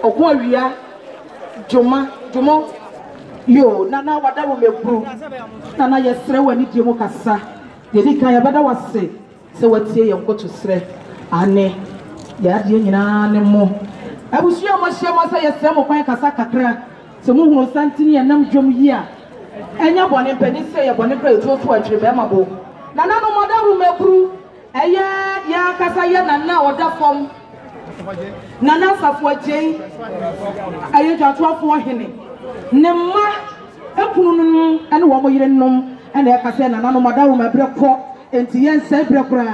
Ogwawia Joma yo nana wada wo mebru nana yesre wani die mu kasa de di kan ya bada wase se watie ye nkoto sre ane ya die nyina ne mo abusu ya mo hye mo se yesre mo kwan kasa kakra se mu hunu santini ya nam dwom yi a enya bone pani se ye bone kra etu otu atwe be ma bo nana no moda wo mebru eye ya kasa ye nana oda fom nana Adwoa Agyei aye jatwafo hene Nema ekununu ene wo moyire nnom ene e kase na nanu madawo mabreko enti yense brekora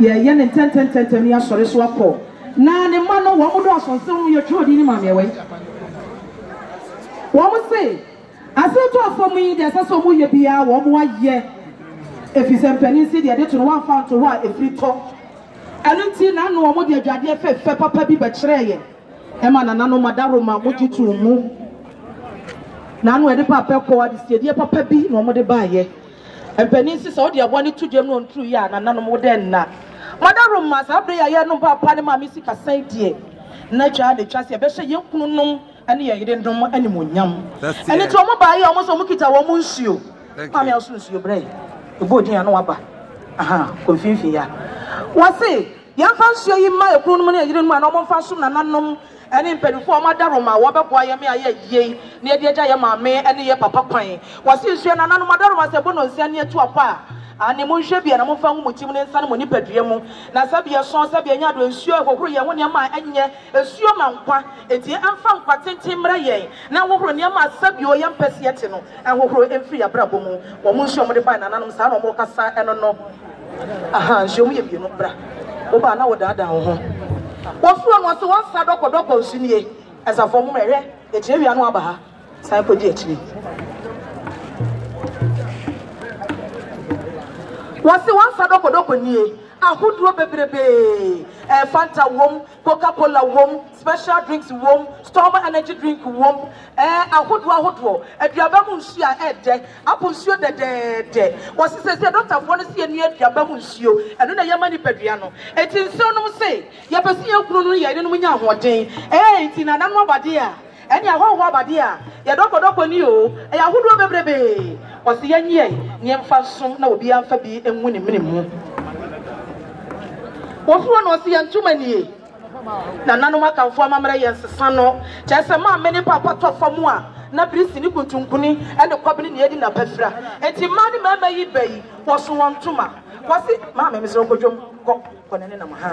ye ne tenten ya sore so akọ na ne ma no wo modo asonsen ye twodi ni ma mewe wo mo se aseto afom yi de asaso mo ye bia wo mo aye efisempani si de to no one found to wa efrito anunti na no wo mo de adwade fe papa bi be kire ye e ma na nanu madawo ma mo jitu mu Nanu ede papa ko adi die papa bi no mo de baaye empani si so de abo ni tudwem no ntru ya na nanu mo de nna madarom ma sa bre ya ye no papa ne ma mi si kasan die na twa de twa se be hye yenkunu nom ene ye yede ndom animonyam ene to mo baaye o mo so mo kita wo mo nsuo ma me aso nsuo bre ebo din ya no waba aha konfinfin ya wose yan fa nsuo yi ma ekunu nom ne yede no ma no mo fa so na nanom ene mpedufo o madaroma wo beboa ye me aye ne ade agya ye maame ene ye papa kwan wose nsuo na nanom madaroma se bo no nsia ne atu apa ani mo hwe bia na mo fa hu mo tim ne nsa ne mo nipadue mu na sabia so sabia nya do nsuo hohoro ye ho ne ma anye nsuo ma nkwa enti amfa nkwa tenten mra ye na hohoro ne ma sabia o ye mpese ye te no hohoro emfiri abrabo mu wo mo nsuo mo de ba na nanom sa na mo kasa eno no aha nsuo mo ye bi no bra wo ba na wo daada ho Wofu no so wan sa doko nsunie asafo mo mehwe e kire wia no aba ha sai ko di akire wasi wan sa doko nie ahuduro bebrebe Fanta wom Coca-Cola wom special drinks wom Storm energy drink wom ahuduro aduaba mu nsuo a ede apo nsuo de wasi se doctor fo no se enu aduaba mu nsuo eno na yema ni padua no eti nsuo no se ye pese ye kunu no ye no nya ahoden eti na nanu abade a eni ahwo abade a ye doko ni o ahuduro bebrebe wasi ye nyie ne mfa so na obi amfa bi enwu ne minimu wofuo no se yantuma nie na nanu makamfo amamra yensesa no kyese ma meni papa tofamu a na brisi ni kuntunkuni ene kwabini ne edi na pafra enti ma ni mama yi bayi woso wontuma wasi ma me mesro kodwom konene na ha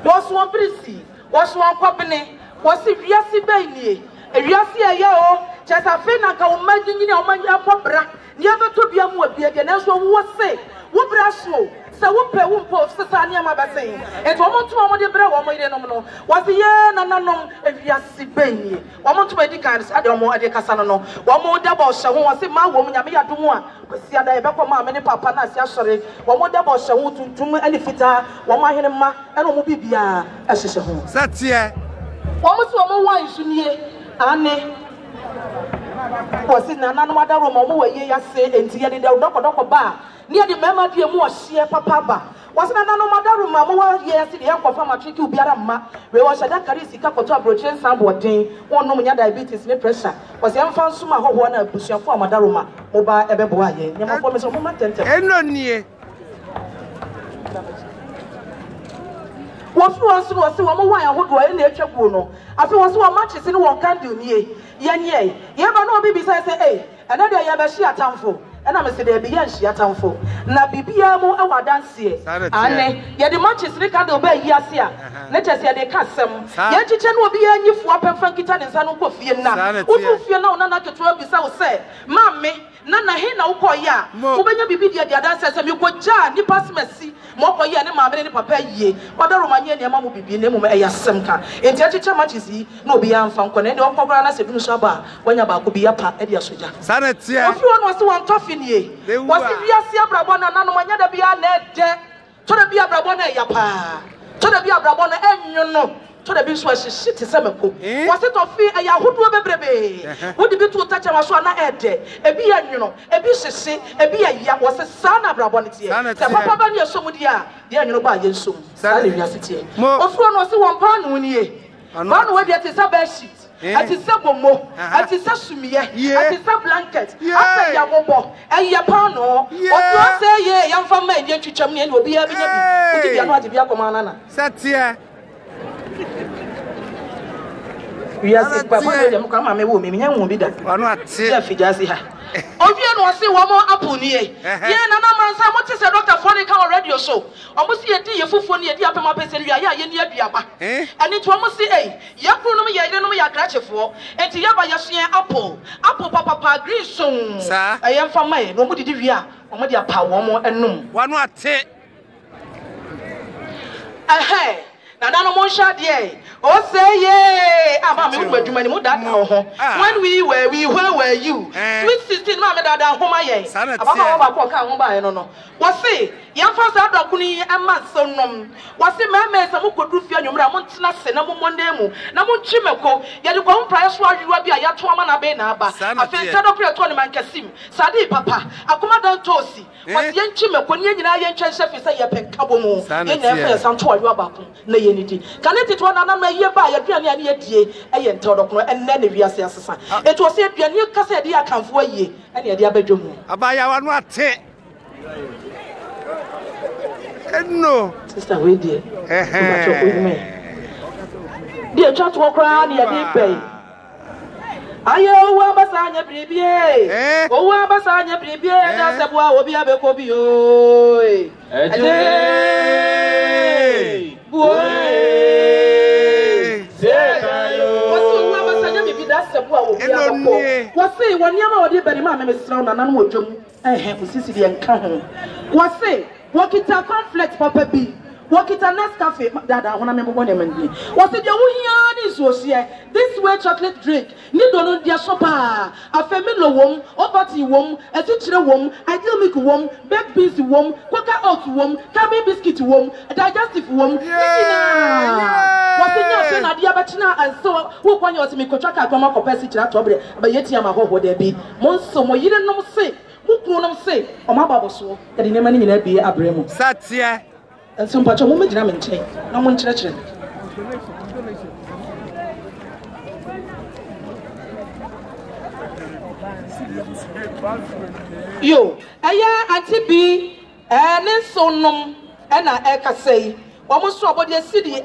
woso won brisi woso won kwabini wasi wiasi bayi nie wiasi aye o kyese afi na ka o maginyini o manya pobra ne abeto bia mu abia de na so wo se wo bra so se wo pe wo mpo sesa ne ma basen eto wo ntuma mo de bra wo mo ire nom no wasi ye na nanom ewiase bani wo mo ntuma di kan ade wo mo ade kasa no no wo mo de bo hye ho wasi ma wo mo nyame yadom a wasi ada e be ko ma me ne papa na asi asore wo mo de bo hye ho tuntum ani fita wo mo ahene ma ene wo mo bibia ahyehye ho satie wo mo so wo mo wan sunie ane wasi na nanom adaro mo mo waye yase enti ye de doko ba near the mema dear more share papa. Was an anomadaro mamma, yes, the uncle from a tricky Biarama, where was a Dakarisi Capo to approach and somewhat day, one no diabetes, no pressure. Was the unfound summa who won a push for Madaroma, Oba Adwoa Agyei, never promise of moment. And no near. What was a woman who go in nature Bruno? After was one matches in one can do near. Ye, never know besides say, another Yabashi at Tamfo. And I'm saying, be yan she atamfo. Na bibia mo awa dance ane ye the matches ne ka do ba yiase a na chese de ka sem ye chiche no obi anyifu apemfa kita ne nsa no ko fie na wo fie na ona na keto abisa wo se mamme na he na wo koye a wo benya bibi de dance se me ko ja ni pasmasi mo koye ne mamme ne papa yie wadaro manye ne ma mo bibi ne mo eyasem ka enti a chiche matches yi na obi amfa nko ne de okobra na se dunu so ba wanya ba ko bi apa e de asoja sanetia wo fie no se won tofi nie wo se wiase abrabo na nanu manya da bia na de to da bia abrabo na ya pa to da bia abrabo na enyu no to da bi so ahye te semako wo se to fi aya hodo bebrebe wo di bi to tacha waso na ede ebi enyu no ebi hyehye ebi ya wo se sa na abrabo ne tie se papa ba ne esomudi a de enyu no ba ye nsom sa le wiase tie ofuro no se won pa no nie One way that is a bed sheet. At is a bomo, at is a sumia, at is a blanket, after your bobo, and your pano. What you say, yeah, young from men, young chichamnian will be having a not to be a commander. Satia. We are sick, but come on, women, young woman, or not, see if you just here. Oh, you know, see one more apple near. Yeah, no, man, what is a doctor for the car radio show? Almost a day, full for near the upper Mappesia, and it almost say, Yakuno, I don't know your gratitude for, and to Yaba Yasia apple, papa, green soon, sir. I am from my, nobody did ya, or my dear power more and noon. One what take? Ahe. Now, no more shot, yea. Oh, say, yea. I'm when we were, where were you? Sweet 16, Mamma, that home I am. About no. Was say, young first out of Kuni and Matson. Was the man, some could do for your Ramontina, Senamo Mondemo, Namon Chimeko, yet you won't price while you will be a Yatuamana Benaba. I feel sad of your tournament, Cassim. Sadi, Papa, I come down Tosi. Was young Chimeko, when you are young Chelsea, say a pen cabomo, and never some toy rubber. Can it one another year by a piano and Todokno and then if you are son? It was said your new cassette, dear, come for ye, and your dear bedroom. Abaya one what take? No, sister, we dear. Dear church walk around here, dear pay. Ayo, Wabasanya Pribie. Oh, Wabasanya Pribie, that's a boy will be a Becobio. Was say one year dear Benny Mamma is thrown and unwood and have Sicily and come. Was say, walk it a conflict, Papa B. Walk it a Nescafe, that I want to remember one name. Was it your is was here? This way chocolate drink. Need on dear shopper. A family womb, opati womb, a teacher womb, ideal milk womb, baked beans womb, quaker oat womb, cabin biscuit womb, a digestive womb. Was in your son, a diabatina, and so who want you to make a track at Mama capacity at Tobre, but yet Yama would there be. Monso, you don't know say. Who couldn't say, or my bubble so that in the money will be a bremo. Satia. And some patch of women did not maintain. No one church. Yo, aya Auntie B, and so nom, and I can say, almost about the city.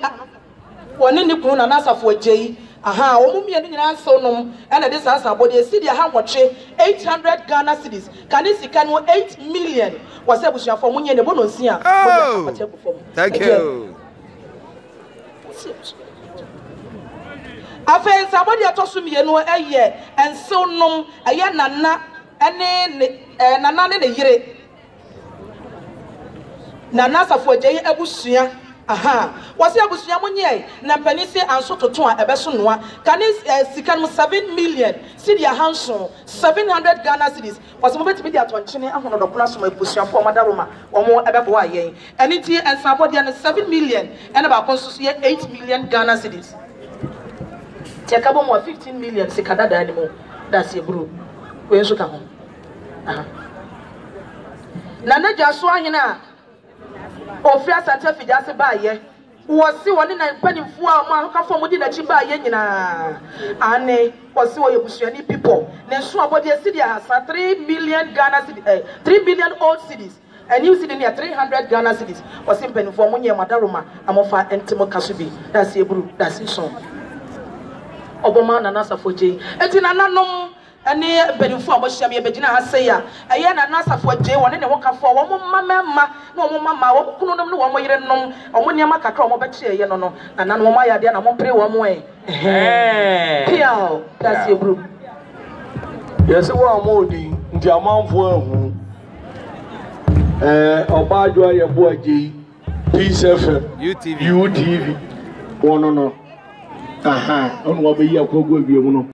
One in the Kuna Nasa for Jay. Aha, Omumi and so nom, and this answer about the city. How much 800 Ghana cities. Can this can 8 million? Was able to for money and the bonus here. Oh, thank you. I feel somebody told me, you know, a year and so nom, a year nana, and then nana in a year. Nanasa for Jay Abusia. Aha, was able to Yamunia, Nampanisi and Sototua, a Bessunwa, can this 7 million, City Hanson, 700 Ghana cities, was moved to be at 20 and the class of my position for Madaruma, or more Adwoa Yeboah Agyei, and it and somebody and 7 million, and about constitute 8 million Ghana cities. Take about more 15 million, Sikada animal, that's your group. Where should come home? Nana Jaswahina. Ofia Santa Fidasa Baye was see one in a penny for a man from within a chiba yenina. Anne was so you people. Then so about the city has 3 million Ghana cities, 3 million old cities. And you see near 300 Ghana cities was in penny for Munya Madaruma, Amofa and Timo Kasubi. That's your brew, that's his song. Obama and Nasa for Jay. And in another. And near Benufo, what shall be a Bedina Hasaya, a yen and Nasa for Jay, one and a walker for one mamma, no mamma, who no one way and no, or when Yamaka Cromo Betche, you know, and none of my idea, I won't pray one way. Piao, that's your group. Yes, one more thing, the amount for Adwoa Yeboah Agyei, Peace FM, UTV, one no. Aha, on what we are going to